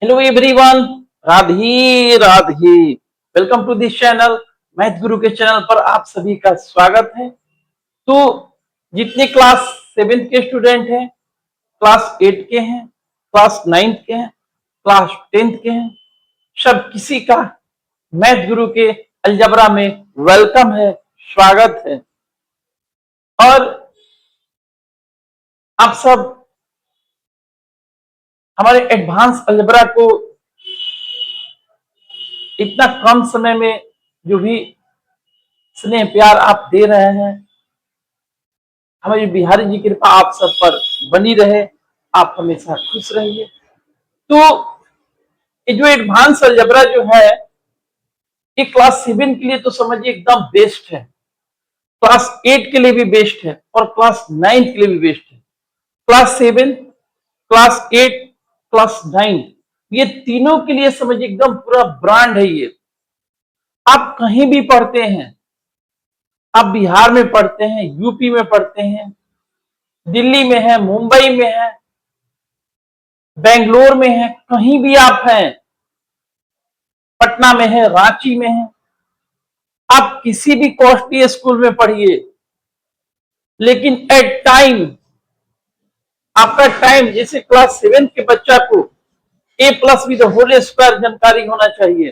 Hello everyone, Radhe Radhe. Welcome to this channel. Math Guru के channel पर आप सभी का स्वागत है। तो जितने क्लास 7th के स्टूडेंट हैं, क्लास 8 के हैं, क्लास 9th के हैं, क्लास 10th के हैं, सब किसी का मैथ गुरु के अलजबरा में वेलकम है, स्वागत है। और आप सब हमारे एडवांस अलजबरा को इतना कम समय में जो भी स्नेह प्यार आप दे रहे हैं, हमारी बिहारी जी की कृपा आप सब पर बनी रहे। आप हमेशा खुश रहिए। तो ये जो एडवांस अलजबरा जो है, ये क्लास 7 के लिए तो समझिए एकदम बेस्ट है, क्लास 8 के लिए भी बेस्ट है और क्लास 9 के लिए भी बेस्ट है। क्लास 7, क्लास 8, क्लास 9, ये तीनों के लिए समझिए एकदम पूरा ब्रांड है। ये आप कहीं भी पढ़ते हैं, आप बिहार में पढ़ते हैं, यूपी में पढ़ते हैं, दिल्ली में है, मुंबई में है, बेंगलोर में है, कहीं भी आप हैं, पटना में है, रांची में है, आप किसी भी कॉस्टली स्कूल में पढ़िए, लेकिन एट टाइम आपका टाइम, जैसे क्लास 7 के बच्चा को A plus with whole square जानकारी होना चाहिए,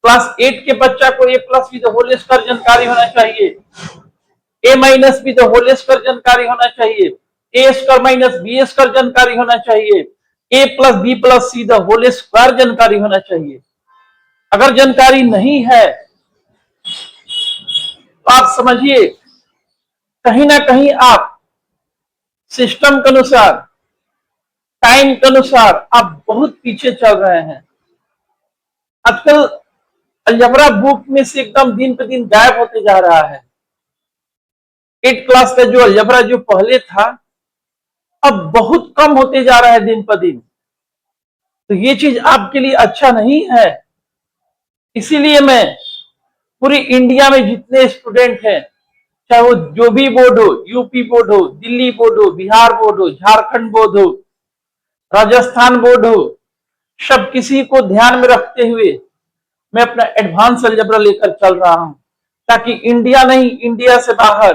क्लास 8 के बच्चा को A plus with whole square जानकारी होना चाहिए, A minus with whole square जानकारी होना चाहिए, A square minus B square जानकारी होना चाहिए, A plus B plus C the whole square जानकारी होना चाहिए। अगर जानकारी नहीं है तो आप समझिए कहीं ना कहीं आप सिस्टम के अनुसार, टाइम के अनुसार आप बहुत पीछे चल रहे हैं। आजकल अलजबरा बुक में से एकदम दिन पे दिन गायब होते जा रहा है। 8 क्लास का जो अलजबरा जो पहले था, अब बहुत कम होते जा रहा है दिन पर दिन। तो ये चीज आपके लिए अच्छा नहीं है। इसीलिए मैं पूरी इंडिया में जितने स्टूडेंट हैं, चाहे वो जो भी बोर्ड हो, यूपी बोर्ड हो, दिल्ली बोर्ड हो, बिहार बोर्ड हो, झारखंड बोर्ड हो, राजस्थान बोर्ड हो, सब किसी को ध्यान में रखते हुए मैं अपना एडवांस अलजबरा लेकर चल रहा हूं, ताकि इंडिया नहीं, इंडिया से बाहर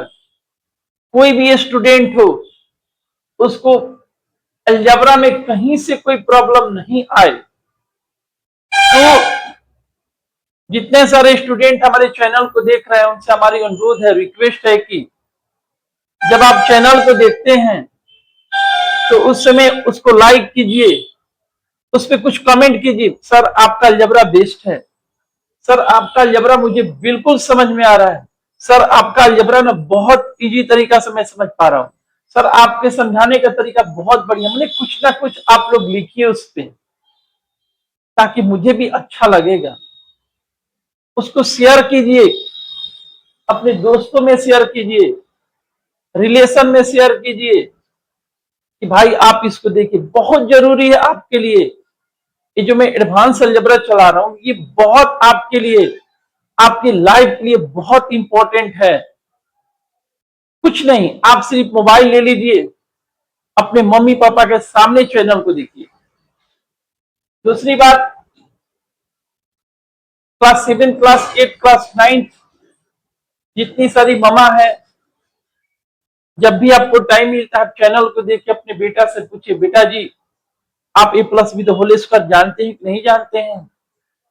कोई भी स्टूडेंट हो, उसको अलजबरा में कहीं से कोई प्रॉब्लम नहीं आए। तो जितने सारे स्टूडेंट हमारे चैनल को देख रहे हैं, उनसे हमारी अनुरोध है, रिक्वेस्ट है कि जब आप चैनल को देखते हैं तो उस समय उसको लाइक कीजिए, उस पर कुछ कमेंट कीजिए। सर आपका अलजबरा बेस्ट है, सर आपका अलजबरा मुझे बिल्कुल समझ में आ रहा है, सर आपका अलजबरा ना बहुत इजी तरीका से मैं समझ पा रहा हूं, सर आपके समझाने का तरीका बहुत बढ़िया। मैंने कुछ ना कुछ आप लोग लिखिए उस पर, ताकि मुझे भी अच्छा लगेगा। उसको शेयर कीजिए, अपने दोस्तों में शेयर कीजिए, रिलेशन में शेयर कीजिए कि भाई आप इसको देखिए, बहुत जरूरी है आपके लिए। ये जो मैं एडवांस अलजबरा चला रहा हूं, ये बहुत आपके लिए, आपकी लाइफ के लिए बहुत इंपॉर्टेंट है। कुछ नहीं, आप सिर्फ मोबाइल ले लीजिए, अपने मम्मी पापा के सामने चैनल को देखिए। दूसरी बात, क्लास 7, क्लास 8, क्लास 9 जितनी सारी ममा है, जब भी आपको टाइम मिलता है, चैनल को देख के अपने बेटा से पूछिए, बेटा जी आप A plus B the whole square जानते हैं कि नहीं जानते हैं,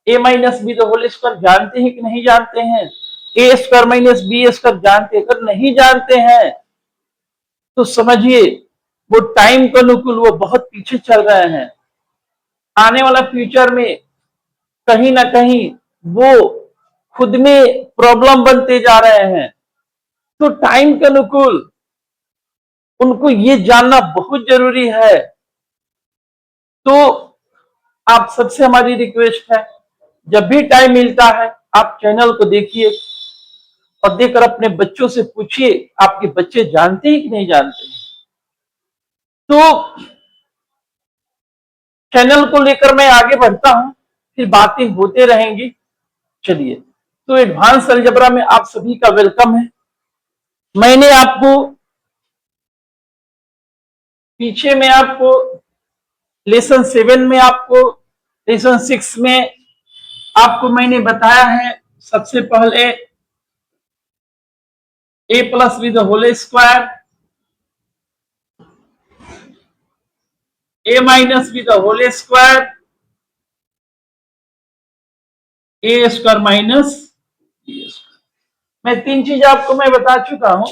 A minus B the whole square जानते हैं कि नहीं जानते हैं, A square minus B square जानते हैं? अगर नहीं जानते हैं तो समझिए वो टाइम के अनुकूल वो बहुत पीछे चल रहे हैं। आने वाला फ्यूचर में कहीं ना कहीं वो खुद में प्रॉब्लम बनते जा रहे हैं। तो टाइम के अनुकूल उनको ये जानना बहुत जरूरी है। तो आप सबसे हमारी रिक्वेस्ट है, जब भी टाइम मिलता है आप चैनल को देखिए और देखकर अपने बच्चों से पूछिए आपके बच्चे जानते हैं कि नहीं जानते हैं। तो चैनल को लेकर मैं आगे बढ़ता हूं, फिर बातें होते रहेंगी। चलिए, तो एडवांस अलजबरा में आप सभी का वेलकम है। मैंने आपको पीछे में आपको लेसन 7 में आपको लेसन 6 में आपको मैंने बताया है सबसे पहले a plus B the whole square, a minus B the whole square, a square minus B square. मैं 3 चीज आपको मैं बता चुका हूं।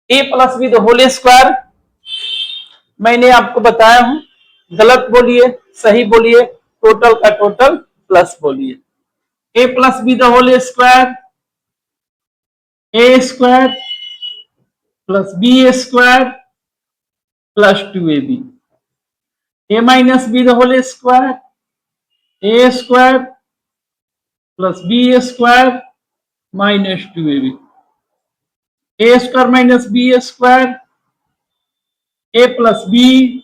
a plus B the whole square मैंने आपको बताया हूं, गलत बोलिए सही बोलिए, टोटल का टोटल प्लस बोलिए। a plus B the whole square, A square plus B square plus 2ab, a minus B the whole square, A square plus B square minus 2ab, A square minus B square, A plus B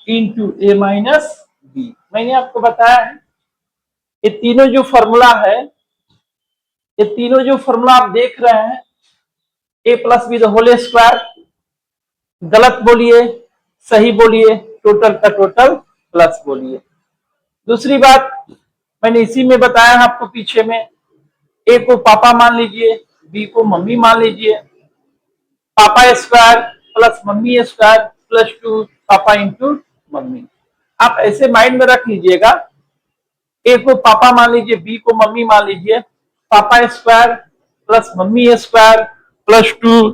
into A minus B. मैंने आपको बताया है ये तीनों जो formula है, ये तीनों जो फॉर्मूला आप देख रहे हैं, A plus B the whole square, गलत बोलिए सही बोलिए, टोटल का टोटल प्लस बोलिए। दूसरी बात मैंने इसी में बताया है आपको पीछे में, ए को पापा मान लीजिए, बी को मम्मी मान लीजिए, पापा square plus mummy square plus 2 पापा इंटू मम्मी। आप ऐसे माइंड में रख लीजिएगा, ए को पापा मान लीजिए, बी को मम्मी मान लीजिए, पापा square plus mummy square plus 2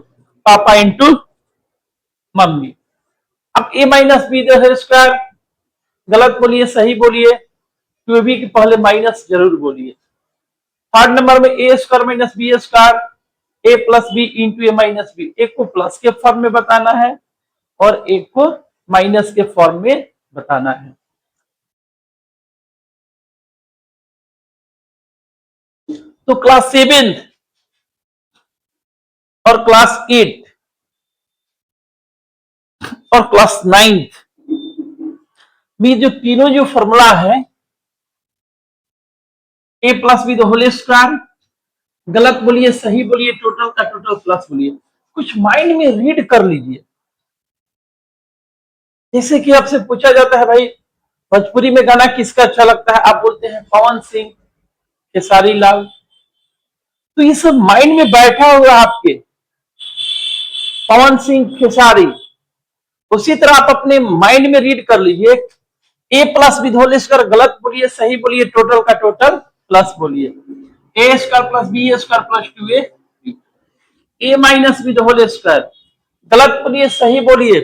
पापा इंटू मम्मी। अब ए माइनस बी द स्क्वायर, गलत बोलिए सही बोलिए, 2ab के पहले माइनस जरूर बोलिए। थर्ड नंबर में ए square minus B square, A plus B into A minus B. एक को प्लस के फॉर्म में बताना है और एक को माइनस के फॉर्म में बताना है। तो क्लास 7 और क्लास 8 और क्लास 9 में जो तीनों जो फॉर्मूला है, A plus B the whole square, गलत बोलिए सही बोलिए, टोटल का टोटल प्लस बोलिए, कुछ माइंड में रीड कर लीजिए। जैसे कि आपसे पूछा जाता है भाई भोजपुरी में गाना किसका अच्छा लगता है, आप बोलते हैं पवन सिंह, खेसारी लाल। तो ये सब माइंड में बैठा हुआ आपके, पवन सिंह खेसारी। उसी तरह आप अपने माइंड में रीड कर लीजिए, A plus with whole square, गलत बोलिए सही बोलिए, टोटल का टोटल प्लस बोलिए, A square plus B square plus 2a, A minus with whole square, गलत बोलिए सही बोलिए,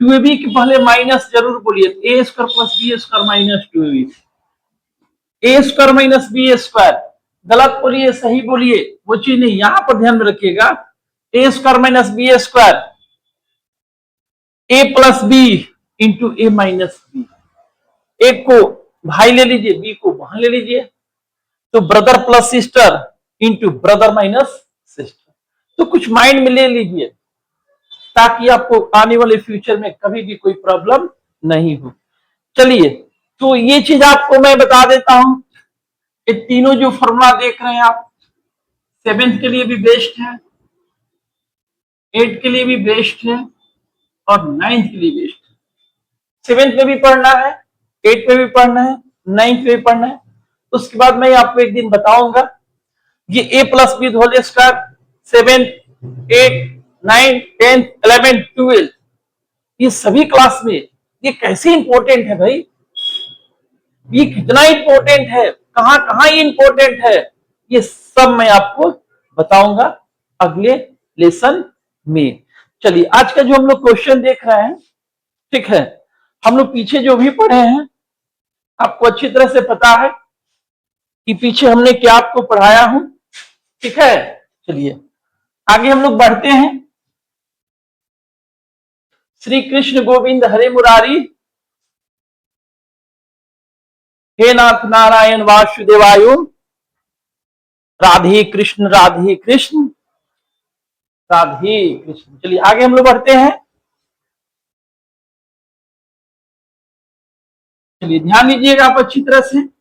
2ab के पहले माइनस जरूर बोलिए, A square plus B square minus 2ab, A square minus B square, गलत बोलिए सही बोलिए, वो चीज नहीं, यहां पर ध्यान में रखिएगा, ए square minus B square, A plus B into A minus B. एक को भाई ले लीजिए, बी को बहन ले लीजिए, तो brother plus sister into brother minus sister. तो कुछ माइंड में ले लीजिए ताकि आपको आने वाले फ्यूचर में कभी भी कोई प्रॉब्लम नहीं हो। चलिए, तो ये चीज आपको मैं बता देता हूं, ये तीनों जो फॉर्मूला देख रहे हैं आप, 7th के लिए भी बेस्ट है, 8 के लिए भी बेस्ट है और 9th के लिए बेस्ट है। 7th में भी पढ़ना है, 8 में भी पढ़ना है, 9th में भी पढ़ना है। उसके बाद मैं आपको एक दिन बताऊंगा ये ए प्लस बी होल स्क्वायर 7, 8, 9, 10, 11, 12 ये सभी क्लास में ये कैसे इंपॉर्टेंट है भाई, ये कितना इंपॉर्टेंट है, कहां कहां ये इंपॉर्टेंट है, ये सब मैं आपको बताऊंगा अगले लेसन में। चलिए, आज का जो हम लोग क्वेश्चन देख रहे हैं, ठीक है, हम लोग पीछे जो भी पढ़े हैं आपको अच्छी तरह से पता है कि पीछे हमने क्या आपको पढ़ाया हूं, ठीक है। चलिए आगे हम लोग बढ़ते हैं। श्री कृष्ण गोविंद हरे मुरारी, हे नाथ नारायण वासुदेवायु, राधे कृष्ण राधे कृष्ण राधे कृष्ण। चलिए आगे हम लोग बढ़ते हैं। चलिए ध्यान दीजिएगा आप अच्छी तरह से।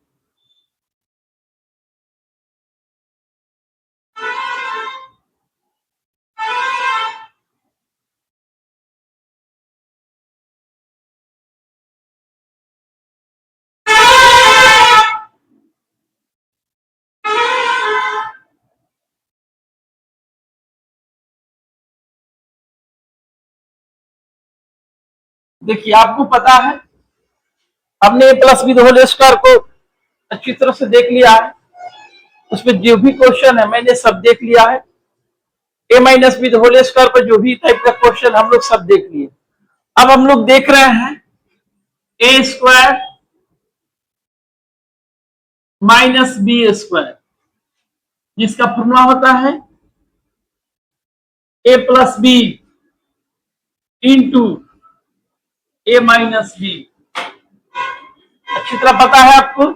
देखिए आपको पता है, हमने ए प्लस बी होल स्क्वायर को अच्छी तरह से देख लिया है, उसमें जो भी क्वेश्चन है मैंने सब देख लिया है। ए माइनस बी होल स्क्वायर पर जो भी टाइप का क्वेश्चन हम लोग सब देख लिए। अब हम लोग देख रहे हैं A square minus B square, जिसका फॉर्मूला होता है A plus B into A minus B. अच्छी तरह पता है आपको,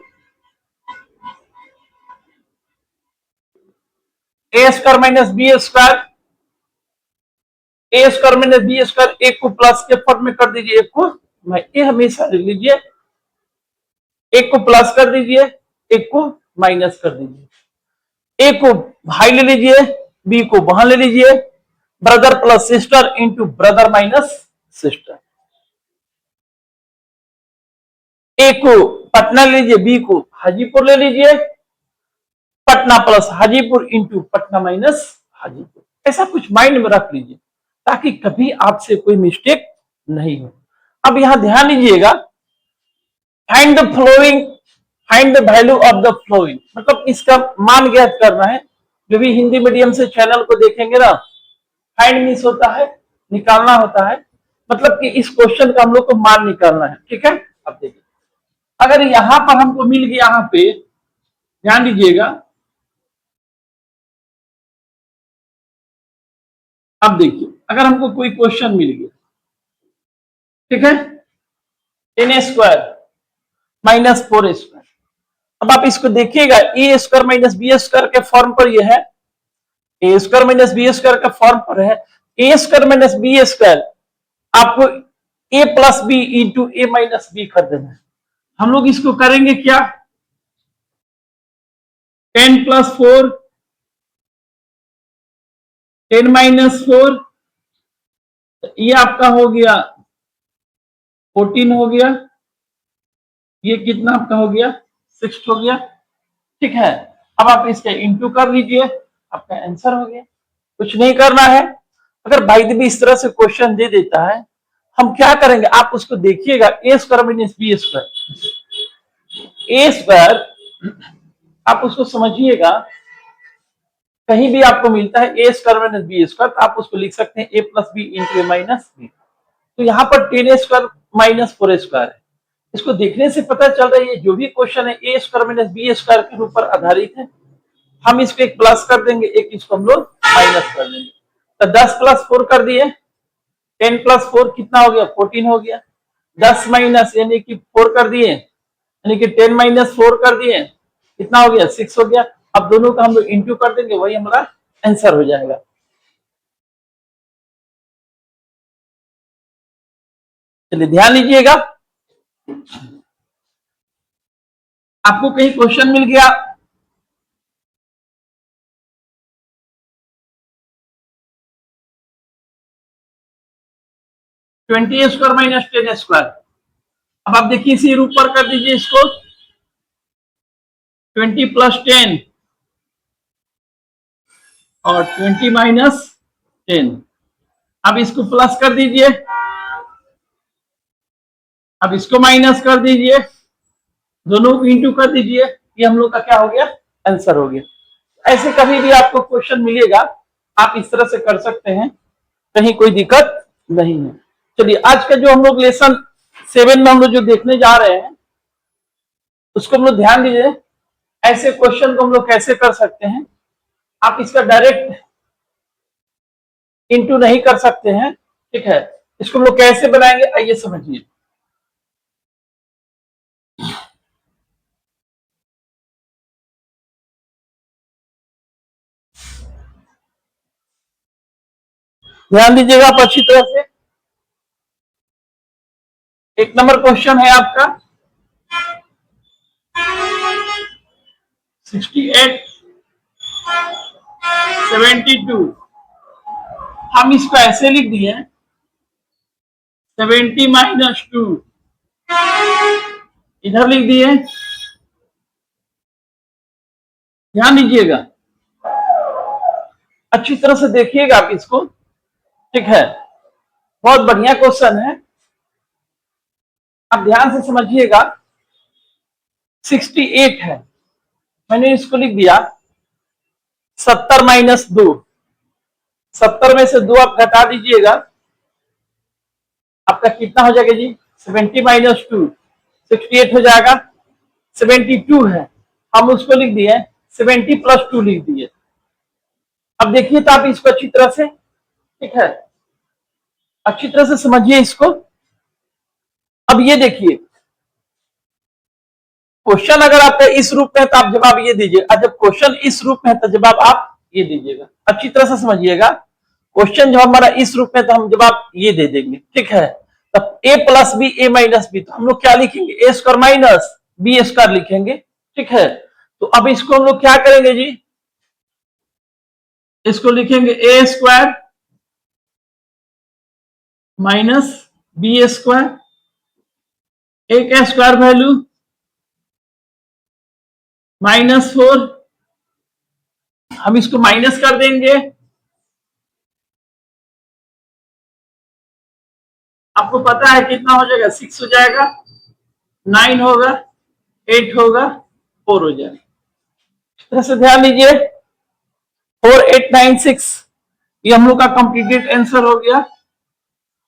ए square minus B square, A square minus B square, एक को प्लस के फॉर्म में कर दीजिए, एक को ये हमेशा लिख लीजिए, एक को प्लस कर दीजिए, एक को माइनस कर दीजिए, एक को भाई ले लीजिए, बी को बहन ले लीजिए, brother plus sister into brother minus sister. A को पटना ले लीजिए, बी को हाजीपुर ले लीजिए, Patna plus Hajipur into Patna minus Hajipur. ऐसा कुछ माइंड में रख लीजिए ताकि कभी आपसे कोई मिस्टेक नहीं हो। अब यहां ध्यान दीजिएगा, find the flowing, find the value of the flowing, मतलब इसका मान ज्ञात करना है। जो भी हिंदी मीडियम से चैनल को देखेंगे ना, फाइंड मीन्स होता है निकालना होता है, मतलब कि इस क्वेश्चन का हम लोग को मान निकालना है। ठीक है, अब देखिए अगर यहां पर हमको मिल गया, यहां पे ध्यान दीजिएगा, अब देखिए अगर हमको कोई क्वेश्चन मिल गया, ठीक है, एन स्क्वायर माइनस 4 स्क्वायर। अब आप इसको देखिएगा, ए स्क्वायर माइनस बी स्क्वायर के फॉर्म पर यह है, ए स्क्वायर माइनस बी स्क्वायर का फॉर्म पर है। ए स्क्वायर माइनस बी स्क्वायर आपको ए plus B into A minus B कर देना है। हम लोग इसको करेंगे क्या, 10 प्लस 4, 10 माइनस 4, ये आपका हो गया 14 हो गया, ये कितना आपका हो गया 6 हो गया। ठीक है, अब आप इसके इंटू कर लीजिए, आपका आंसर हो गया। कुछ नहीं करना है। अगर भाई भी इस तरह से क्वेश्चन दे देता है, हम क्या करेंगे, आप उसको देखिएगा, ए square minus B square, A square आप उसको समझिएगा, कहीं भी आपको मिलता है ए स्क्वायर माइनस बी स्क्वायर, तो आप उसको लिख सकते हैं A plus B into A minus B. तो यहाँ पर 10 स्क्वायर माइनस 4 स्क्वायर है। इसको देखने से पता चल रहा है ये जो भी क्वेश्चन है ए स्क्वायर माइनस बी स्क्वायर के ऊपर आधारित है। हम इसको एक प्लस कर देंगे, एक इसको हम लोग माइनस कर देंगे। तो 10 प्लस 4 कर दिए, 10 प्लस 4 कितना हो गया 14 हो गया। 10 माइनस यानी कि 4 कर दिए, यानी कि 10 माइनस 4 कर दिए, कितना हो गया 6 हो गया। अब दोनों का हम लोग इंटू कर देंगे, वही हमारा आंसर हो जाएगा। चलिए ध्यान दीजिएगा, आपको कहीं क्वेश्चन मिल गया, ट्वेंटी स्क्वायर माइनस 10 स्क्वायर। अब आप देखिए इसी रूप पर कर दीजिए इसको, 20 प्लस 10 और 20 माइनस 10। अब इसको प्लस कर दीजिए, अब इसको माइनस कर दीजिए, दोनों को इंटू कर दीजिए, ये हम लोग का क्या हो गया आंसर हो गया। ऐसे कभी भी आपको क्वेश्चन मिलेगा, आप इस तरह से कर सकते हैं, कहीं कोई दिक्कत नहीं है। चलिए आज का जो हम लोग लेसन 7 में हम लोग जो देखने जा रहे हैं, उसको हम लोग ध्यान दीजिए। ऐसे क्वेश्चन को हम लोग कैसे कर सकते हैं, आप इसका डायरेक्ट इंटू नहीं कर सकते हैं। ठीक है, इसको हम लोग कैसे बनाएंगे आइए समझिए। ध्यान दीजिएगा आप अच्छी तरह से। एक नंबर क्वेश्चन है आपका 68 72। हम इसको ऐसे लिख दिए 70 माइनस 2, इधर लिख दिए। ध्यान दीजिएगा, अच्छी तरह से देखिएगा आप इसको। ठीक है, बहुत बढ़िया क्वेश्चन है। अब ध्यान से समझिएगा, 68 है, मैंने इसको लिख दिया 70 माइनस 2। 70 में से 2 आप घटा दीजिएगा, आपका कितना हो जाएगा जी? 70 माइनस 2, 68 हो जाएगा। 72 है, हम उसको लिख दिए 70 प्लस 2 लिख दिए। अब देखिए तो आप इसको अच्छी तरह से, ठीक है, अच्छी तरह से समझिए इसको। अब ये देखिए, क्वेश्चन अगर आपका इस रूप में है तो आप जवाब ये दीजिए, और जब क्वेश्चन इस रूप में है तो जवाब आप ये दीजिएगा। अच्छी तरह से समझिएगा, क्वेश्चन जब हमारा इस रूप में तो हम जवाब ये दे देंगे, ठीक है। तब a plus B, A minus B, तो हम लोग क्या लिखेंगे? A square minus B square लिखेंगे, ठीक है। तो अब इसको हम लोग क्या करेंगे जी? इसको लिखेंगे A square minus B square, ए का स्क्वायर वैल्यू -4, हम इसको माइनस कर देंगे, आपको पता है कितना हो जाएगा? 6 हो जाएगा, 9 होगा, 8 होगा, 4 हो जाएगा। इस तरह से ध्यान दीजिए, 4896 ये हम लोग का कंप्लीटेड आंसर हो गया।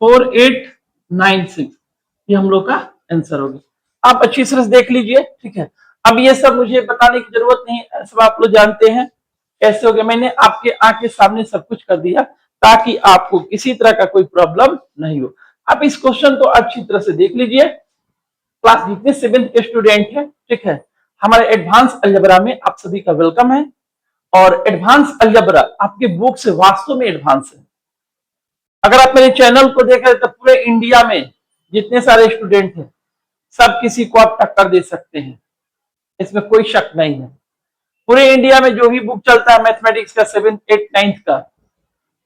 4896 ये हम लोग का आंसर हो गया। आप अच्छी तरह से देख लीजिए, ठीक है। अब ये सब मुझे बताने की जरूरत नहीं, सब आप लोग जानते हैं कैसे हो गया। मैंने आपके आंख के सामने सब कुछ कर दिया ताकि आपको किसी तरह का कोई प्रॉब्लम नहीं हो। आप इस क्वेश्चन को अच्छी तरह से देख लीजिए। क्लास जितने 7th के स्टूडेंट हैं, ठीक है, हमारे एडवांस अलजेब्रा में आप सभी का वेलकम है। और एडवांस अलजेब्रा आपके बुक से वास्तव में एडवांस है। अगर आप मेरे चैनल को देख रहे हैं तो पूरे इंडिया में जितने सारे स्टूडेंट हैं, सब किसी को आप टक्कर दे सकते हैं, इसमें कोई शक नहीं है। पूरे इंडिया में जो भी बुक चलता है मैथमेटिक्स का 7th 8th 9th का,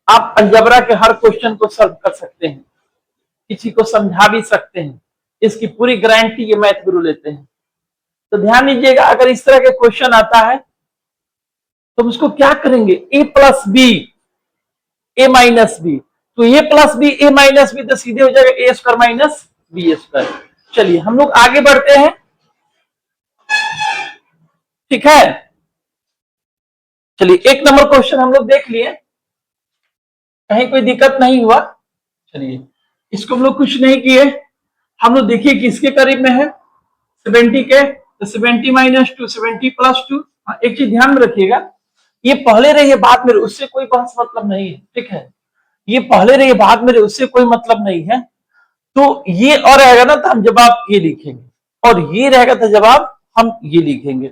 आप अलजेब्रा के हर क्वेश्चन को सॉल्व कर सकते हैं, किसी को समझा भी सकते हैं। इसकी पूरी गारंटी ये मैथ गुरु लेते हैं। तो ध्यान दीजिएगा, अगर इस तरह के क्वेश्चन आता है तो उसको क्या करेंगे? ए plus B, A minus B, तो ए plus B, A minus B, तो सीधे हो जाएगा ए स्क्वायर माइनस बी स्क्वायर। चलिए हम लोग आगे बढ़ते हैं, ठीक है। चलिए 1 नंबर क्वेश्चन हम लोग देख लिए, कहीं कोई दिक्कत नहीं हुआ। चलिए इसको हम लोग कुछ नहीं किए, हम लोग देखिए किसके करीब में है, 70 के, तो 70 माइनस 2, 70 प्लस 2। एक चीज ध्यान में रखिएगा, ये पहले रही बाद में, उससे कोई बहस मतलब नहीं है, ठीक है। ये पहले रही बाद में, उससे कोई मतलब नहीं है। तो ये और रहेगा ना तो हम जवाब ये लिखेंगे, और ये रहेगा तो जवाब हम ये लिखेंगे,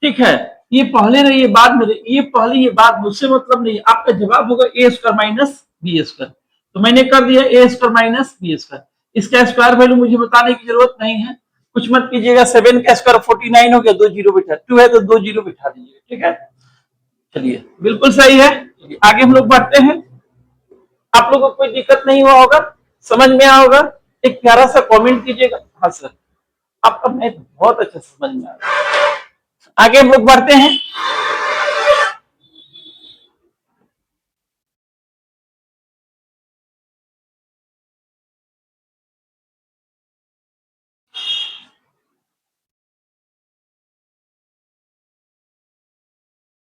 ठीक है। ये पहले रही ये बाद में, ये पहले ये बाद, मुझसे मतलब नहीं। आपका जवाब होगा ए स्क्वायर माइनस बी स्क्वायर। तो मैंने कर दिया ए स्क्वायर माइनस बी स्क्वायर। इसका स्क्वायर वैल्यू मुझे बताने की जरूरत नहीं है, कुछ मत कीजिएगा। 7 का स्क्वायर 49 हो गया, 2 जीरो बिठा, 2 है तो 2 जीरो बिठा दीजिएगा, ठीक है। चलिए बिल्कुल सही है। आगे हम लोग बढ़ते हैं। आप लोगों को कोई दिक्कत नहीं हुआ होगा, समझ में आया होगा? एक प्यारा सा कमेंट कीजिएगा, हाँ सर आपका मैथ बहुत अच्छा समझ में आ रहा है। आगे हम लोग बढ़ते हैं।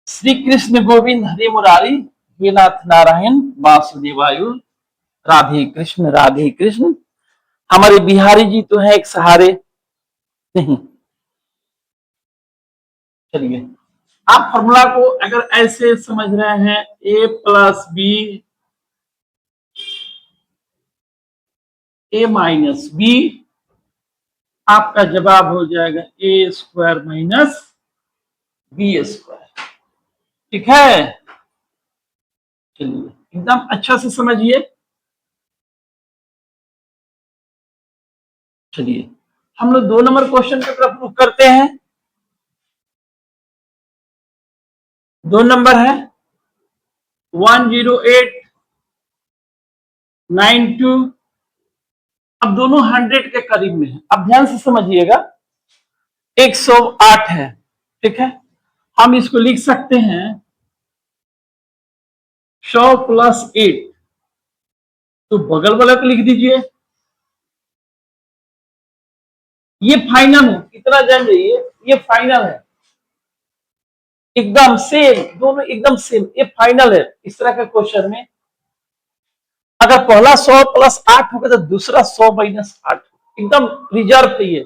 श्री कृष्ण गोविंद हरि मुरारी, हे नाथ नारायण वासुदेवायु, राधे कृष्ण। हमारे बिहारी जी तो है एक सहारे नहीं। चलिए आप फॉर्मूला को अगर ऐसे समझ रहे हैं, A plus B, A minus B, आपका जवाब हो जाएगा ए स्क्वायर माइनस बी स्क्वायर, ठीक है। चलिए एकदम अच्छा से समझिए। चलिए हम लोग 2 नंबर क्वेश्चन की तरफ रुख करते हैं। 2 नंबर है 10892। अब दोनों 100 के करीब में है। अब ध्यान से समझिएगा, 108 है, ठीक है। हम इसको लिख सकते हैं 100 प्लस 8, तो बगल वाला को लिख दीजिए ये फाइनल है, कितना जान जाइए, ये फाइनल है, एकदम सेम, दोनों एकदम सेम, ये फाइनल है। इस तरह के क्वेश्चन में अगर पहला 100 प्लस 8 होगा तो दूसरा 100 माइनस 8, एकदम रिजर्व है ये।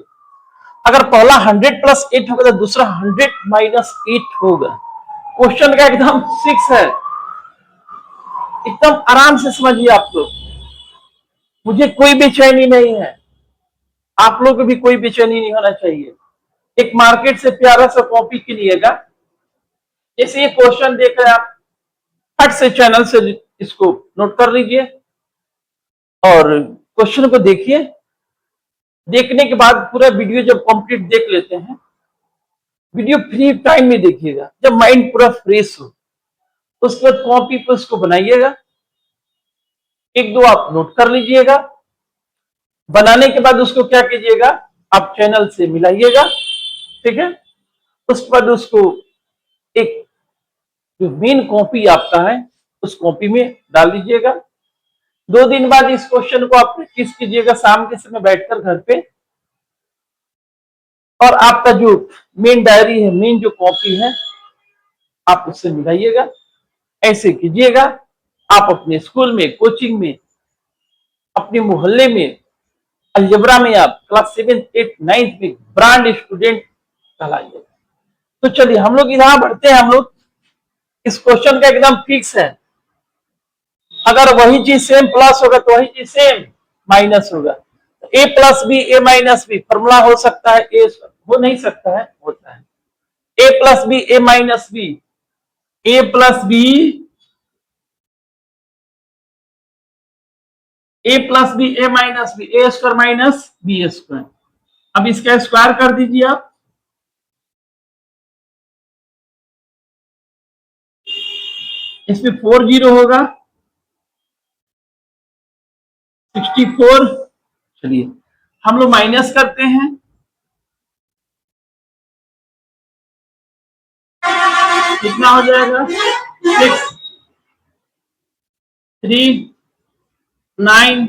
अगर पहला 100 प्लस 8 होगा तो दूसरा 100 माइनस 8 होगा। क्वेश्चन का एकदम फिक्स है, एकदम आराम से समझिए आप लोग, मुझे कोई बेचैनी नहीं है, आप लोग को भी कोई बेचैनी नहीं होना चाहिए। एक मार्केट से प्यारा सा कॉपी कीजिएगा, जैसे ये क्वेश्चन देख रहे हैं आप, फट से चैनल से इसको नोट कर लीजिए और क्वेश्चन को देखिए। देखने के बाद पूरा वीडियो जब कंप्लीट देख लेते हैं, वीडियो फ्री टाइम में देखिएगा जब माइंड पूरा फ्रेश हो, उसके बाद कॉपी पर उसको बनाइएगा, एक दो आप नोट कर लीजिएगा। बनाने के बाद उसको क्या कीजिएगा, आप चैनल से मिलाइएगा, ठीक है। उसके बाद उसको एक जो मेन कॉपी आपका है उस कॉपी में डाल दीजिएगा। 2 दिन बाद इस क्वेश्चन को आप प्रैक्टिस कीजिएगा शाम के समय बैठकर घर पे, और आपका जो मेन डायरी है, मेन जो कॉपी है, आप उससे मिलाइएगा। ऐसे कीजिएगा, आप अपने स्कूल में, कोचिंग में, अपने मोहल्ले में, अलजेब्रा में आप क्लास 7, 8, 9 में ब्रांड स्टूडेंट कहलाइएगा। तो चलिए हम लोग यहां बढ़ते हैं। हम लोग इस क्वेश्चन का एकदम फिक्स है, अगर वही चीज सेम प्लस होगा तो वही चीज सेम माइनस होगा। ए plus B, A minus B formula हो सकता है, ए हो नहीं सकता है, होता है। A plus B, A minus B, A plus B, A plus B, A minus B, A square minus B square. अब इसका स्क्वायर कर दीजिए आप, इसमें 4 जीरो होगा, 64। चलिए हम लोग माइनस करते हैं, कितना हो जाएगा, 6, 3, 9,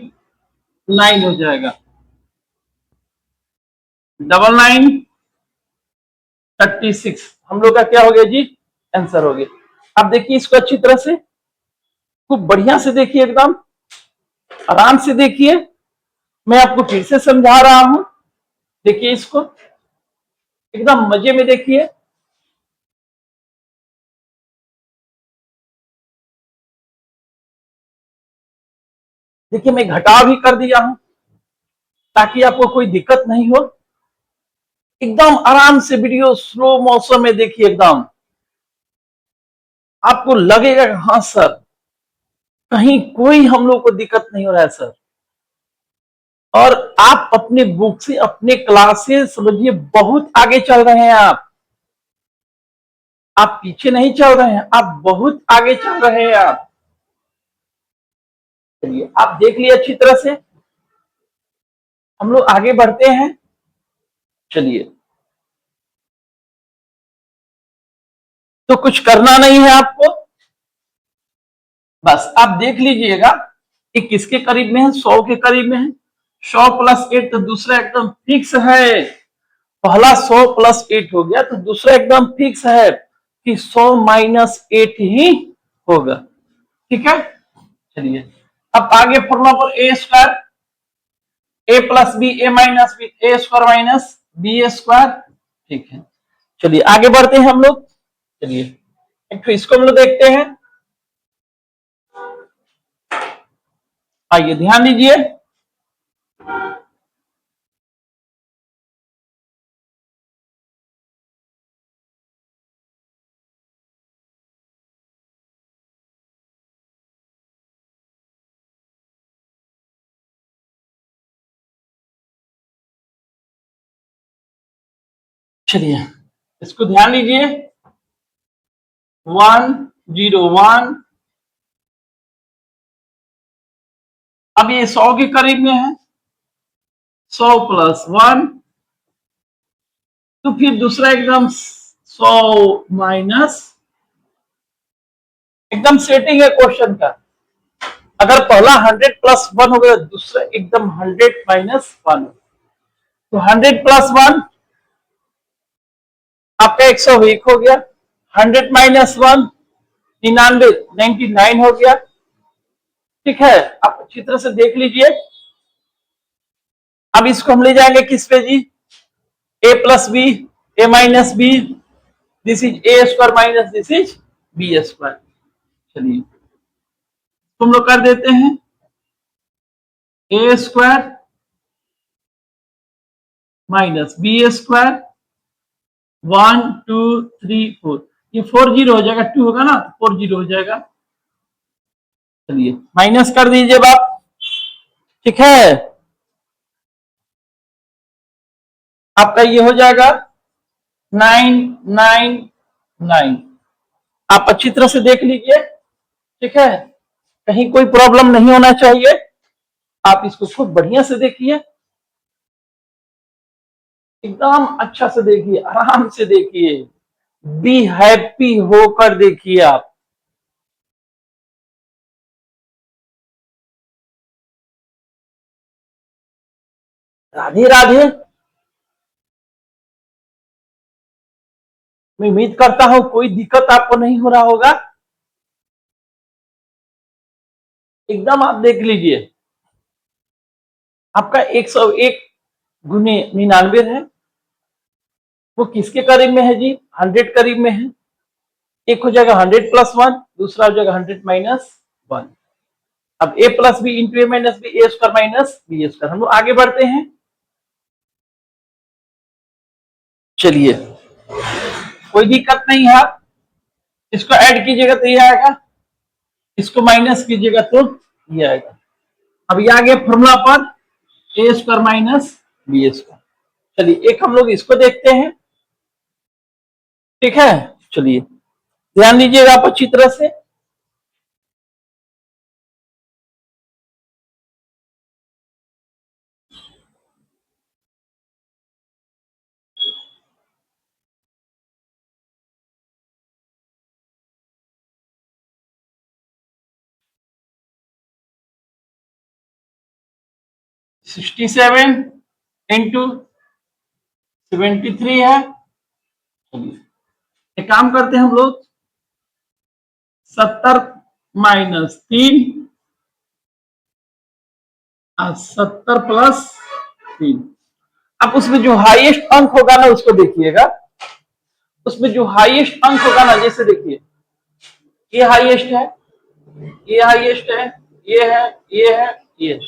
9 हो जाएगा, 99, 36। हम लोग का क्या हो गया जी, आंसर हो गया। अब देखिए इसको अच्छी तरह से, खूब बढ़िया से देखिए, एकदम आराम से देखिए, मैं आपको फिर से समझा रहा हूं। देखिए इसको एकदम मजे में देखिए। देखिए मैं घटाव भी कर दिया हूं ताकि आपको कोई दिक्कत नहीं हो। एकदम आराम से वीडियो स्लो मोशन में देखिए, एकदम आपको लगेगा हाँ सर, कहीं कोई हम लोग को दिक्कत नहीं हो रहा है सर। और आप अपने बुक से, अपने क्लास से समझिए बहुत आगे चल रहे हैं आप पीछे नहीं चल रहे हैं, आप बहुत आगे चल रहे हैं आप। चलिए आप देख लिए अच्छी तरह से, हम लोग आगे बढ़ते हैं। चलिए तो कुछ करना नहीं है आपको, बस आप देख लीजिएगा कि किसके करीब में है, 100 के करीब में है। 100 प्लस 8 तो दूसरा एकदम फिक्स है, पहला 100 प्लस 8 हो गया तो दूसरा एकदम फिक्स है कि 100 माइनस 8 ही होगा, ठीक है। चलिए अब आगे फॉर्मूला पर ए square, A plus B, A minus B, A square minus B square, ठीक है। चलिए आगे बढ़ते हैं हम लोग। चलिए एक तो इसको हम लोग देखते हैं, आइए ध्यान दीजिए। चलिए इसको ध्यान दीजिए, 101। अब ये 100 के करीब में है, 100 प्लस 1, तो फिर दूसरा एकदम 100 माइनस, एकदम सेटिंग है क्वेश्चन का। अगर पहला 100 प्लस 1 होगा, दूसरा एकदम 100 माइनस 1। तो 100 प्लस 1 आपका 101 हो गया। 100 माइनस 1 99 99 हो गया। ठीक है, आप अच्छी तरह से देख लीजिए। अब इसको हम ले जाएंगे किस पे जी, a plus B, A minus B, this is A square minus this is B square. चलिए तुम लोग कर देते हैं, A square minus B square 1 2 3 4, ये 4 जीरो हो जाएगा, 2 होगा ना, 4 जीरो हो जाएगा। चलिए माइनस कर दीजिए बाप। ठीक है, आपका ये हो जाएगा 999। आप अच्छी तरह से देख लीजिए। ठीक है, कहीं कोई प्रॉब्लम नहीं होना चाहिए। आप इसको खूब बढ़िया से देखिए, एकदम अच्छा से देखिए, आराम से देखिए, बी हैप्पी होकर देखिए आप। राधे राधे। मैं उम्मीद करता हूं कोई दिक्कत आपको नहीं हो रहा होगा। एकदम आप देख लीजिए, आपका 101 गुने 99 है, वो किसके करीब में है जी, 100 करीब में है। एक हो जाएगा 100 प्लस 1, दूसरा हो जाएगा 100 माइनस 1। अब a plus B into A minus B, A square minus B square. हम लोग आगे बढ़ते हैं। चलिए कोई दिक्कत नहीं है, इसको ऐड कीजिएगा तो ये आएगा, इसको माइनस कीजिएगा तो ये आएगा। अब ये आ गया फॉर्मूला पर, ए स्क्वायर माइनस बी स्क्वायर। चलिए एक हम लोग इसको देखते हैं। ठीक है, चलिए ध्यान दीजिएगा आप अच्छी तरह से। सिक्सटी सेवन इंटू 73 है। चलिए एक काम करते हैं हम लोग, 70 माइनस 3 और 70 प्लस 3। अब उसमें जो हाईएस्ट अंक होगा ना उसको देखिएगा, उसमें जो हाईएस्ट अंक होगा ना, जैसे देखिए ये हाईएस्ट है, ये हाईएस्ट है, ये है, ये है, ये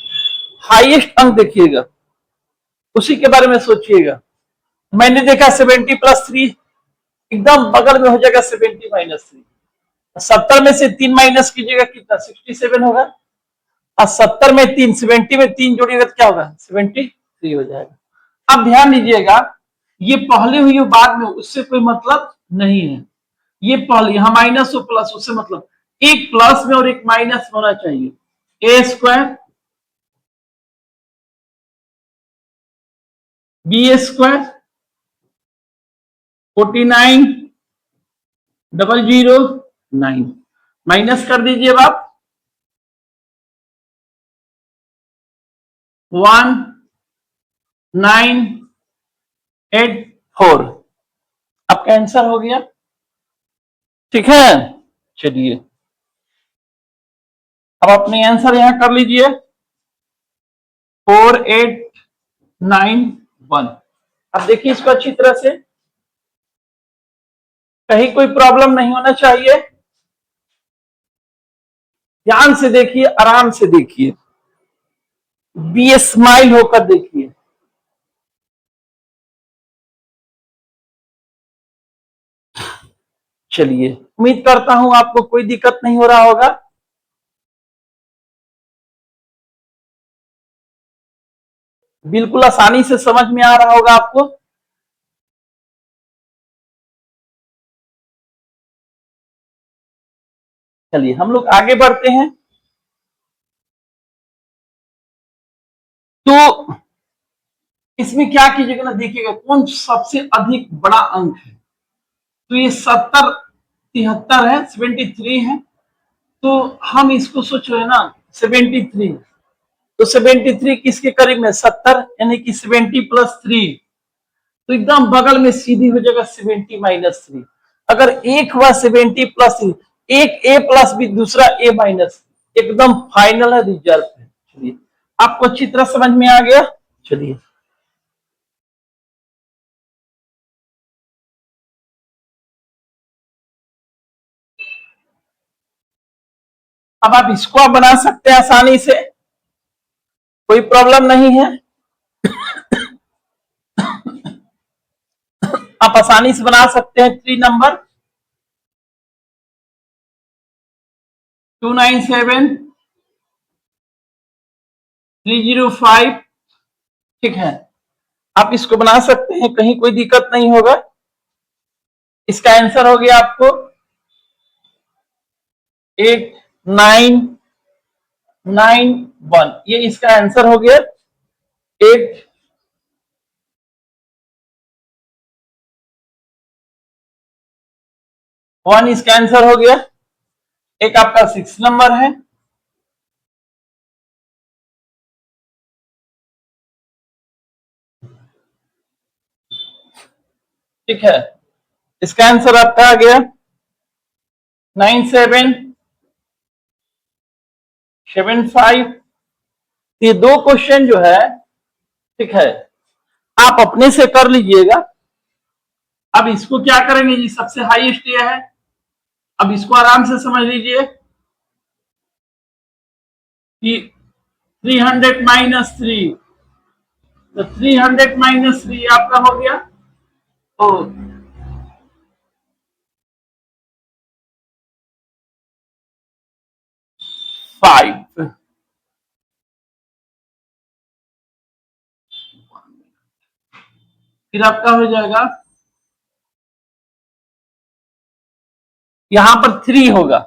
हाईएस्ट अंक देखिएगा, उसी के बारे में सोचिएगा। मैंने देखा 70 प्लस 3, एकदम बगल में हो जाएगा 70 माइनस 3। 70 में से 3 माइनस कीजिएगा कितना, 67 होगा। और 70 में 3, 70 में 3 जोड़िएगा तो क्या होगा, 73 हो जाएगा। अब ध्यान दीजिएगा, ये पहले हुई बाद में उससे कोई मतलब नहीं है। ये पहले यहां माइनस हो प्लस, उससे मतलब एक प्लस में और एक माइनस होना चाहिए। A square B square 49,009 minus कर दीजिए आप 1984। आपका आंसर हो गया। ठीक है, चलिए अब अपने आंसर यहां कर लीजिए, 4891। अब देखिए इसको अच्छी तरह से, कहीं कोई प्रॉब्लम नहीं होना चाहिए। ध्यान से देखिए, आराम से देखिए, बी स्माइल होकर देखिए। चलिए उम्मीद करता हूं आपको कोई दिक्कत नहीं हो रहा होगा। बिल्कुल आसानी से समझ में आ रहा होगा आपको। चलिए हम लोग आगे बढ़ते हैं। तो इसमें क्या कीजिएगा ना, देखिएगा कौन सबसे अधिक बड़ा अंक है। तो ये 70 73 है, 73 है, तो हम इसको सोच रहे हैं ना 73, तो 73 किसके करीब में, 70, यानी कि 70 प्लस 3, तो एकदम बगल में सीधी हो जाएगा 70 माइनस 3। अगर एक हुआ 70 प्लस 3, एक ए प्लस बी, दूसरा ए माइनस, एकदम फाइनल है, रिजल्ट है। चलिए, आपको अच्छी तरह समझ में आ गया। चलिए, अब आप इसको आप बना सकते हैं आसानी से, कोई प्रॉब्लम नहीं है। आप आसानी से बना सकते हैं। 3 नंबर 297 305, ठीक है, आप इसको बना सकते हैं, कहीं कोई दिक्कत नहीं होगा। इसका आंसर हो गया आपको 8991, ये इसका आंसर हो गया। 8 1 इसका आंसर हो गया। एक आपका 6 नंबर है, ठीक है, इसका आंसर आपका आ गया 9775। ये दो क्वेश्चन जो है, ठीक है, आप अपने से कर लीजिएगा। अब इसको क्या करेंगे जी, सबसे हाईएस्ट ये है। अब इसको आराम से समझ लीजिए कि 300 माइनस 3, तो 300 माइनस 3 आपका हो गया, तो 5, फिर आपका हो जाएगा, यहां पर 3 होगा,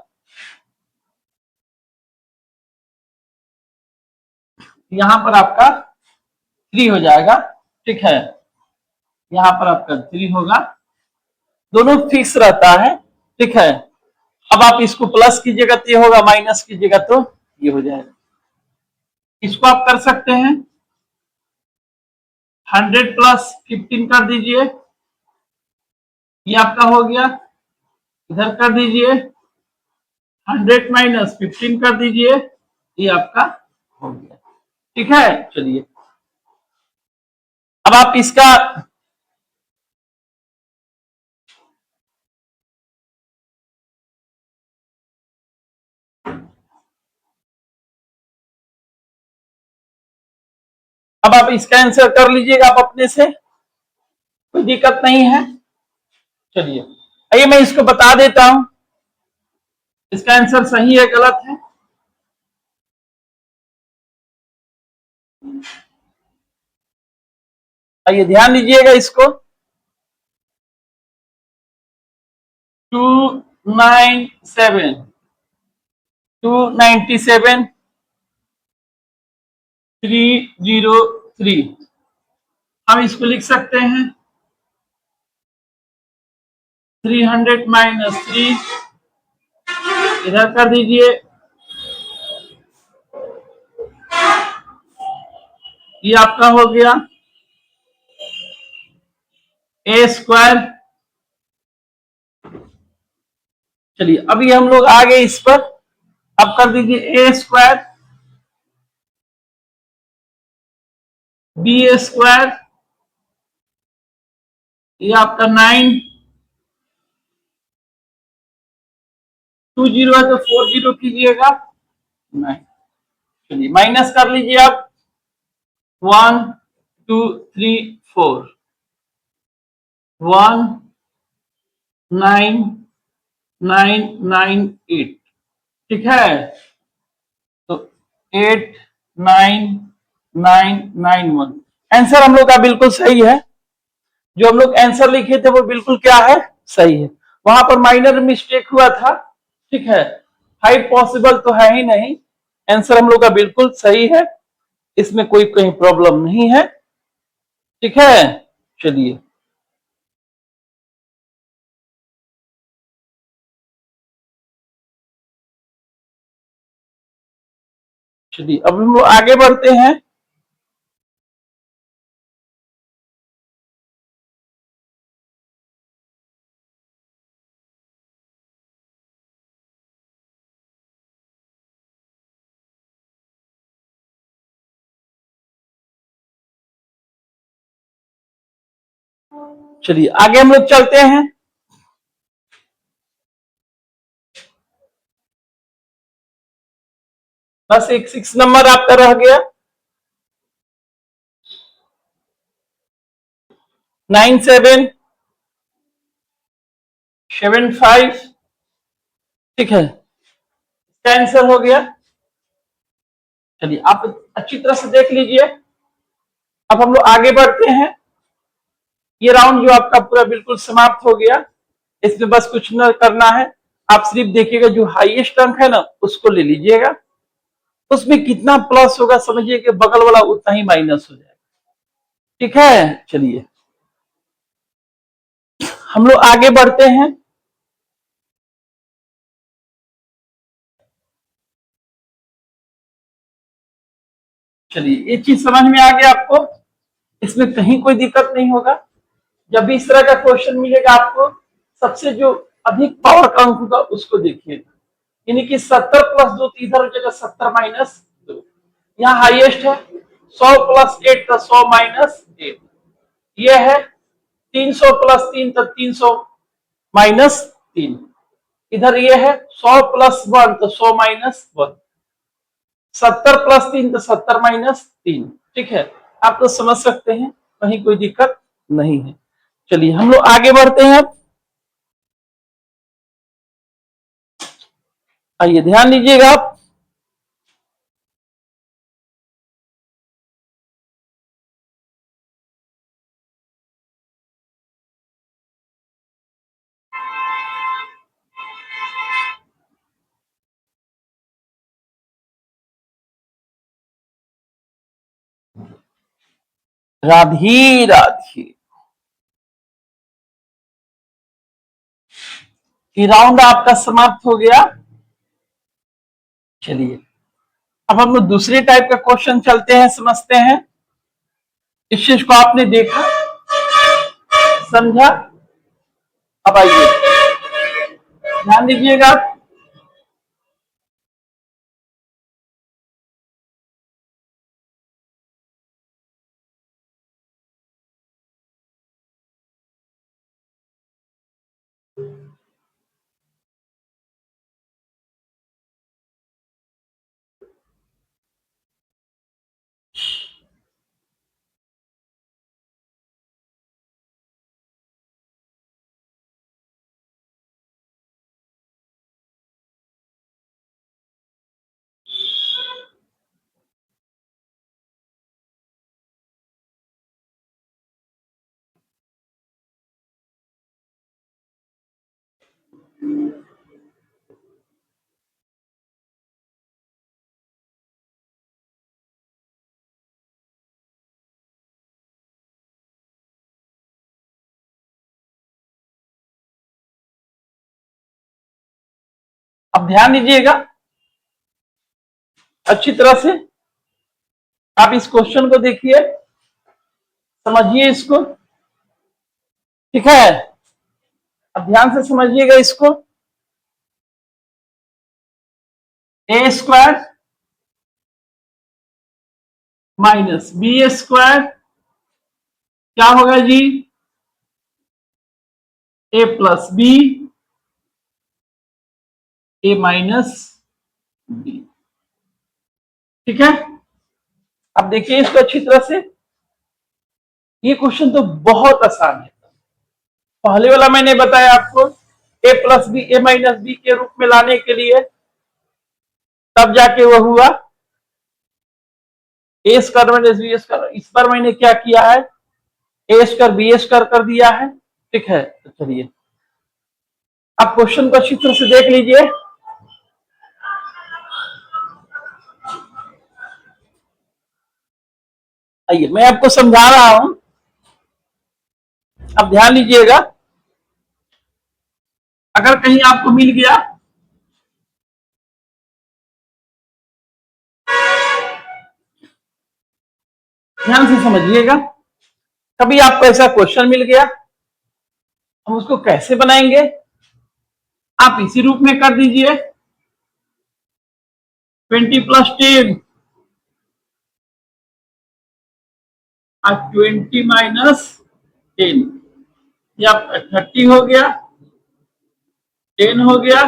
यहां पर आपका 3 हो जाएगा, ठीक है, यहां पर आपका 3 होगा, दोनों फिक्स रहता है, ठीक है। अब आप इसको प्लस कीजिएगा तो ये होगा, माइनस कीजिएगा तो ये हो जाएगा। इसको आप कर सकते हैं, 100 प्लस 15 कर दीजिए, ये आपका हो गया। इधर कर दीजिए, 100 माइनस 15 कर दीजिए, ये आपका हो गया, ठीक है। चलिए, अब आप इसका अब आप इसका आंसर कर लीजिएगा आप अपने से, कोई दिक्कत नहीं है। चलिए, आइए मैं इसको बता देता हूं, इसका आंसर सही है गलत है। आइए ध्यान दीजिएगा इसको, 297 297 303, हम इसको लिख सकते हैं 300 माइनस 3, इधर कर दीजिए, ये आपका हो गया ए स्क्वायर। चलिए, अभी हम लोग आ गए इस पर, अब कर दीजिए ए स्क्वायर बी स्क्वायर, ये आपका 920 है तो 40 कीजिएगा, 9। चलिए, माइनस कर लीजिए आप, 1 2 3 4, 19998, ठीक है, तो 89991 आंसर हम लोग का बिल्कुल सही है। जो हम लोग आंसर लिखे थे वो बिल्कुल क्या है, सही है। वहां पर माइनर मिस्टेक हुआ था, ठीक है, हाई पॉसिबल तो है ही नहीं, आंसर हम लोग का बिल्कुल सही है, इसमें कोई कहीं प्रॉब्लम नहीं है, ठीक है। चलिए, चलिए अब हम लोग आगे बढ़ते हैं। चलिए आगे हम लोग चलते हैं। बस एक 6 नंबर आपका रह गया। 9775। ठीक है, इसका आंसर हो गया। चलिए आप अच्छी तरह से देख लीजिए। अब हम लोग आगे बढ़ते हैं। ये राउंड जो आपका पूरा बिल्कुल समाप्त हो गया। इसमें बस कुछ न करना है, आप सिर्फ देखिएगा जो हाईएस्ट अंक है ना उसको ले लीजिएगा। उसमें कितना प्लस होगा समझिए कि बगल वाला उतना ही माइनस हो जाएगा। ठीक है, चलिए हम लोग आगे बढ़ते हैं। चलिए ये चीज समझ में आ गया आपको, इसमें कहीं कोई दिक्कत नहीं होगा। जब भी इस तरह का क्वेश्चन मिलेगा आपको, सबसे जो अधिक पावर का अंक होगा उसको देखिएगा। यानी कि 70+2 तो इधर हो जाएगा 70-2। यहाँ हाईएस्ट है 100+8 तो 100-8। ये है 300+3 तो 300-3। इधर ये है 100+1 तो 100-1। 70+3 तो 70-3। ठीक है, आप तो समझ सकते हैं, कहीं कोई दिक्कत नहीं है। चलिए हम लोग आगे बढ़ते हैं। आइए ध्यान दीजिएगा आप। राधे राधे। ये राउंड आपका समाप्त हो गया। चलिए अब हम लोग दूसरे टाइप का क्वेश्चन चलते हैं, समझते हैं। इस चीज को आपने देखा, समझा। अब आइए ध्यान दीजिएगा। अब ध्यान दीजिएगा अच्छी तरह से। आप इस क्वेश्चन को देखिए, समझिए इसको। ठीक है, अब ध्यान से समझिएगा इसको। a² माइनस b² क्या होगा जी? a+b a-b। ठीक है, अब देखिए इसको अच्छी तरह से। ये क्वेश्चन तो बहुत आसान है। पहले वाला मैंने बताया आपको, a+b a-b के रूप में लाने के लिए, तब जाके वो हुआ a² माइनस b²। इस पर मैंने क्या किया है, a² b² कर दिया है। ठीक है, तो चलिए आप क्वेश्चन को अच्छी तरह से देख लीजिए। आइए मैं आपको समझा रहा हूं, अब ध्यान लीजिएगा। अगर कहीं आपको मिल गया ध्यान से समझिएगा। कभी आपको ऐसा क्वेश्चन मिल गया, हम उसको कैसे बनाएंगे, आप इसी रूप में कर दीजिए। 20 + 10 और 20 - 10, ये आपका 30 हो गया, 10 हो गया,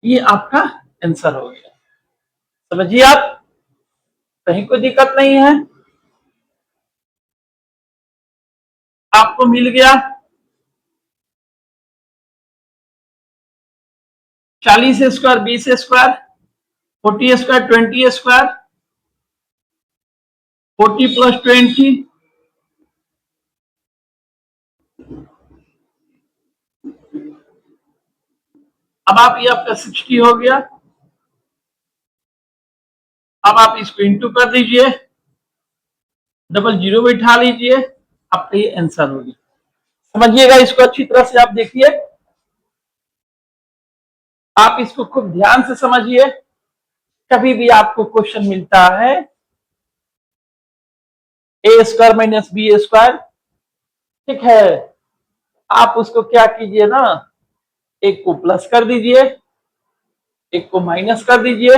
ये आपका आंसर हो गया। समझिए आप, कहीं कोई दिक्कत नहीं है। आपको मिल गया 40 स्क्वायर 20 स्क्वायर, 40 स्क्वायर 20 स्क्वायर, 40 + 20, अब आप ये आपका 60 हो गया। अब आप इसको इंटू कर दीजिए, डबल जीरो बैठा लीजिए, आपका ये आंसर हो गया। समझिएगा इसको अच्छी तरह से, आप देखिए, आप इसको खूब ध्यान से समझिए। कभी भी आपको क्वेश्चन मिलता है a² - b², ठीक है, आप उसको क्या कीजिए ना, एक को प्लस कर दीजिए, एक को माइनस कर दीजिए,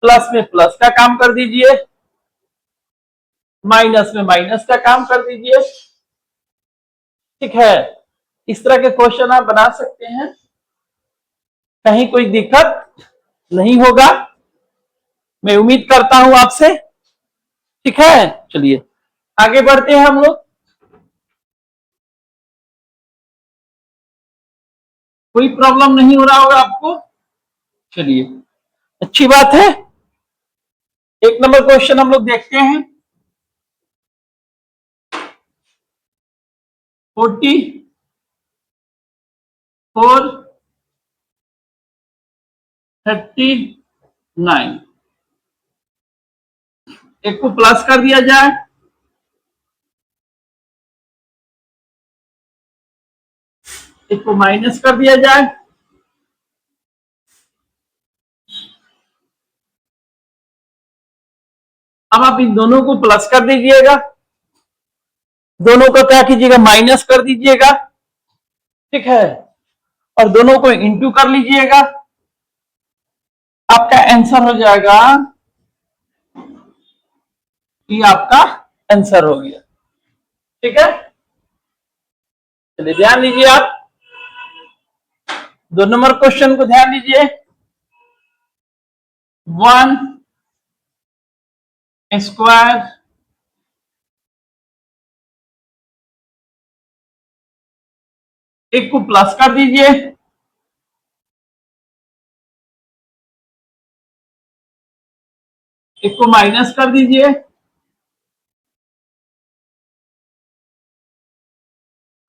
प्लस में प्लस का काम कर दीजिए, माइनस में माइनस का काम कर दीजिए, ठीक है। इस तरह के क्वेश्चन आप बना सकते हैं, कहीं कोई दिक्कत नहीं होगा, मैं उम्मीद करता हूं आपसे, ठीक है। चलिए आगे बढ़ते हैं हम लोग। कोई प्रॉब्लम नहीं हो रहा होगा आपको, चलिए अच्छी बात है। एक नंबर क्वेश्चन हम लोग देखते हैं। 44 39, एक को प्लस कर दिया जाए, एक को माइनस कर दिया जाए, अब आप इन दोनों को प्लस कर दीजिएगा, दोनों को क्या कीजिएगा, माइनस कर दीजिएगा, ठीक है, और दोनों को इंटू कर लीजिएगा, आपका आंसर हो जाएगा, ये आपका आंसर हो गया, ठीक है। चलिए ध्यान दीजिए, आप 2 नंबर क्वेश्चन को ध्यान दीजिए। 1² एक को प्लस कर दीजिए, एक को माइनस कर दीजिए,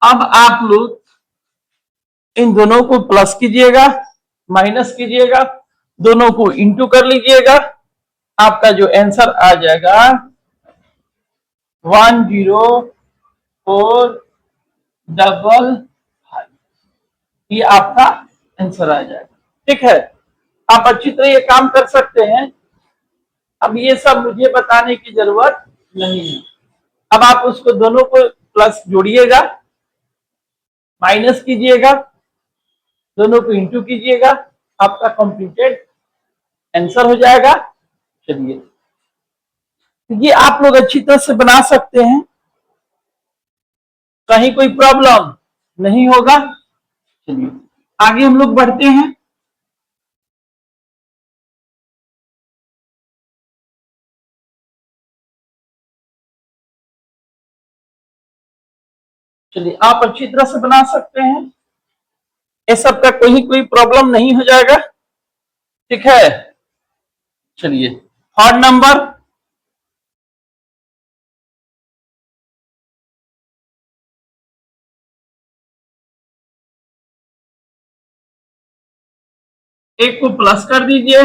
अब आप लोग इन दोनों को प्लस कीजिएगा, माइनस कीजिएगा, दोनों को इंटू कर लीजिएगा, आपका जो आंसर आ जाएगा 10455, ये आपका आंसर आ जाएगा, ठीक है। आप अच्छी तरह ये काम कर सकते हैं। अब ये सब मुझे बताने की जरूरत नहीं है। अब आप उसको दोनों को प्लस जोड़िएगा, माइनस कीजिएगा, दोनों को इंटू कीजिएगा, आपका कंप्लीटेड आंसर हो जाएगा। चलिए ये आप लोग अच्छी तरह से बना सकते हैं, कहीं कोई प्रॉब्लम नहीं होगा। चलिए आगे हम लोग बढ़ते हैं। चलिए आप अच्छी तरह से बना सकते हैं, ये सब का कोई प्रॉब्लम नहीं हो जाएगा, ठीक है। चलिए 3rd नंबर, एक को प्लस कर दीजिए,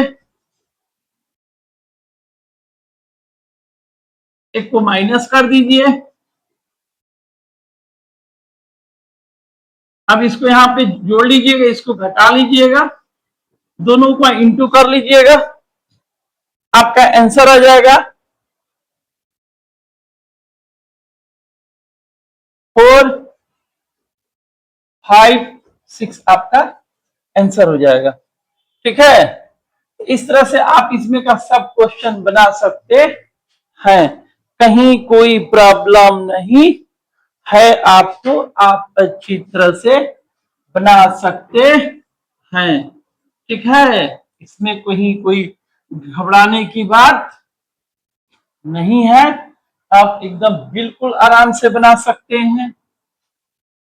एक को माइनस कर दीजिए, अब इसको यहां पे जोड़ लीजिएगा, इसको घटा लीजिएगा, दोनों को इंटू कर लीजिएगा, आपका आंसर आ जाएगा 4, 5, 6 आपका आंसर हो जाएगा। ठीक है, इस तरह से आप इसमें का सब क्वेश्चन बना सकते हैं, कहीं कोई प्रॉब्लम नहीं है आपको, आप अच्छी तरह से बना सकते हैं। ठीक है, इसमें कोई घबराने की बात नहीं है, आप एकदम बिल्कुल आराम से बना सकते हैं।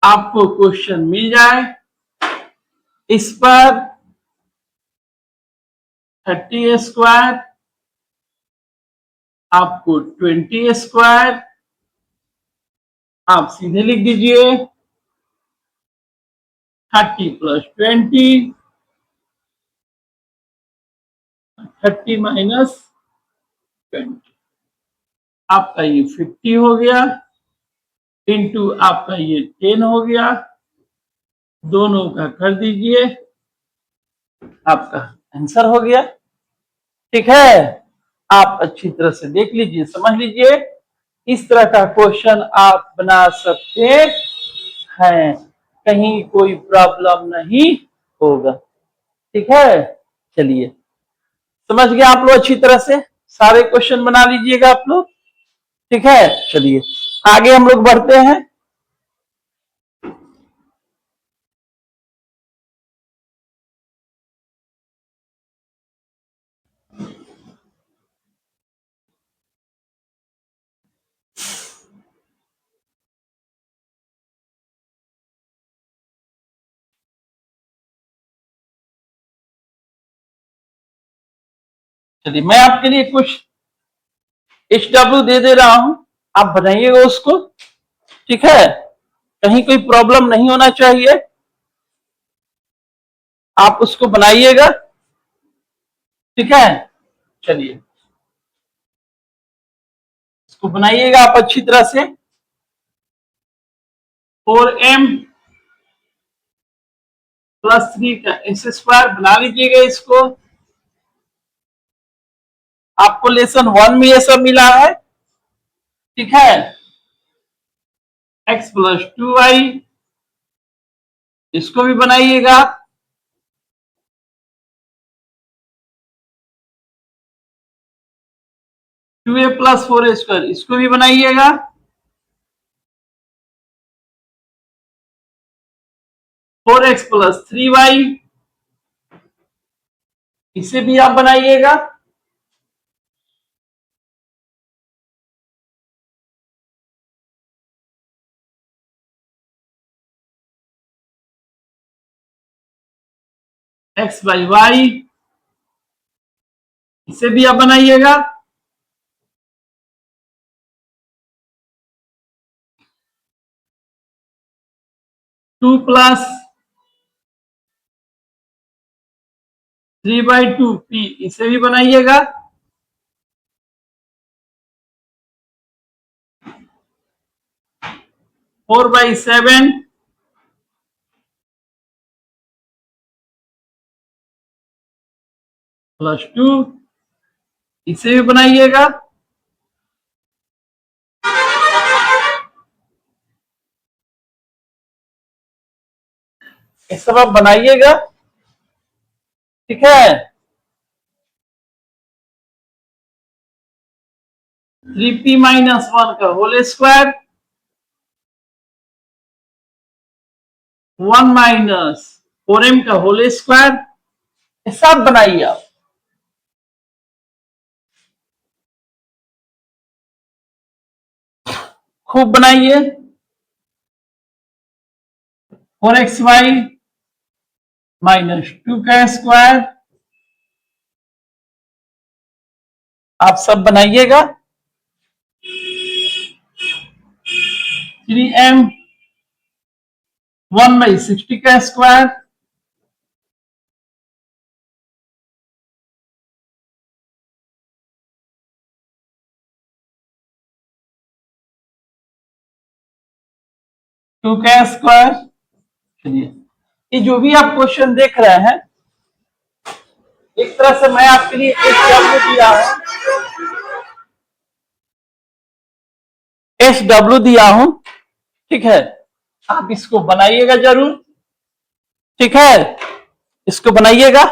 आपको क्वेश्चन मिल जाए इस पर 30 स्क्वायर, आपको 20 स्क्वायर, आप सीधे लिख दीजिए 30 प्लस 20, 30 माइनस 20, आपका ये 50 हो गया, इंटू आपका ये 10 हो गया, दोनों का कर दीजिए, आपका आंसर हो गया। ठीक है, आप अच्छी तरह से देख लीजिए, समझ लीजिए, इस तरह का क्वेश्चन आप बना सकते हैं, कहीं कोई प्रॉब्लम नहीं होगा। ठीक है, चलिए, समझ गए आप लोग अच्छी तरह से, सारे क्वेश्चन बना लीजिएगा आप लोग। ठीक है, चलिए आगे हम लोग बढ़ते हैं। चलिए, मैं आपके लिए कुछ HW दे रहा हूं, आप बनाइएगा उसको। ठीक है, कहीं कोई प्रॉब्लम नहीं होना चाहिए, आप उसको बनाइएगा। ठीक है, चलिए इसको बनाइएगा आप अच्छी तरह से। 4m प्लस 3 का एक्स स्क्वायर बना लीजिएगा इसको। आपको लेसन 1 में ये सब मिला है। ठीक है, x प्लस 2y, इसको भी बनाइएगा। 2a प्लस 4 स्क्वायर, इसको भी बनाइएगा। 4x प्लस 3y, इसे भी आप बनाइएगा। x बाई वाई, इसे भी आप बनाइएगा। 2 प्लस 3/2p, इसे भी बनाइएगा। 4/7 प्लस 2, इसे भी बनाइएगा। ये सब आप बनाइएगा। ठीक है, 3p माइनस 1 का होल स्क्वायर, 1 माइनस 4m का होल स्क्वायर, ये सब बनाइए आप। खूब बनाइए। 4xy माइनस 2 का स्क्वायर, आप सब बनाइएगा। 3m 1/60 का स्क्वायर, टू का स्क्वायर। चलिए, ये जो भी आप क्वेश्चन देख रहे हैं, एक तरह से मैं आपके लिए SW दिया हूं, SW दिया हूं, ठीक है। आप इसको बनाइएगा जरूर, ठीक है, इसको बनाइएगा।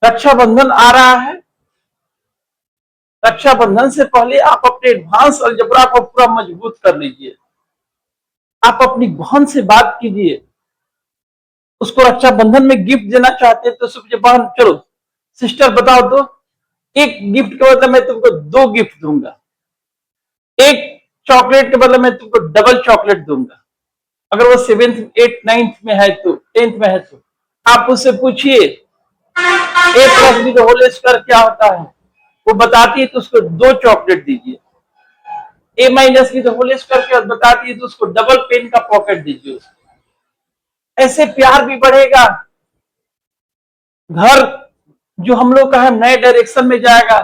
रक्षाबंधन आ रहा है, रक्षाबंधन से पहले आप अपने एडवांस अलजेब्रा को पूरा मजबूत कर लीजिए। आप अपनी बहन से बात कीजिए, उसको रक्षाबंधन में गिफ्ट देना चाहते हैं तो सोचिए बहन चलो सिस्टर बताओ तो, एक गिफ्ट के बदले मैं तुमको 2 गिफ्ट दूंगा, एक चॉकलेट के बदले मैं तुमको डबल चॉकलेट दूंगा। अगर वो 7th 8th 9th में है तो 10th में है तो आप उससे पूछिए A plus B whole square क्या होता है, वो बताती है तो उसको 2 चॉकलेट दीजिए। A minus B whole square क्या बताती है तो उसको डबल पेन का पॉकेट दीजिए उसको। ऐसे प्यार भी बढ़ेगा, घर जो हम लोग का है नए डायरेक्शन में जाएगा।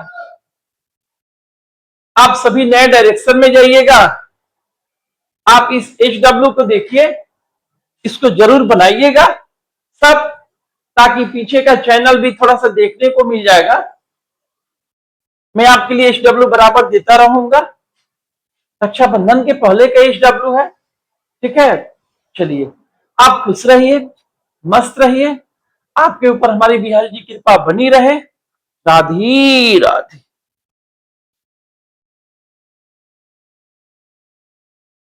आप सभी नए डायरेक्शन में जाइएगा। आप इस HW को देखिए, इसको जरूर बनाइएगा सब, ताकि पीछे का चैनल भी थोड़ा सा देखने को मिल जाएगा। मैं आपके लिए HW बराबर देता रहूंगा। रक्षाबंधन के पहले का HW है, ठीक है। चलिए, आप खुश रहिए, मस्त रहिए, आपके ऊपर हमारी बिहारी जी की कृपा बनी रहे। राधे राधे।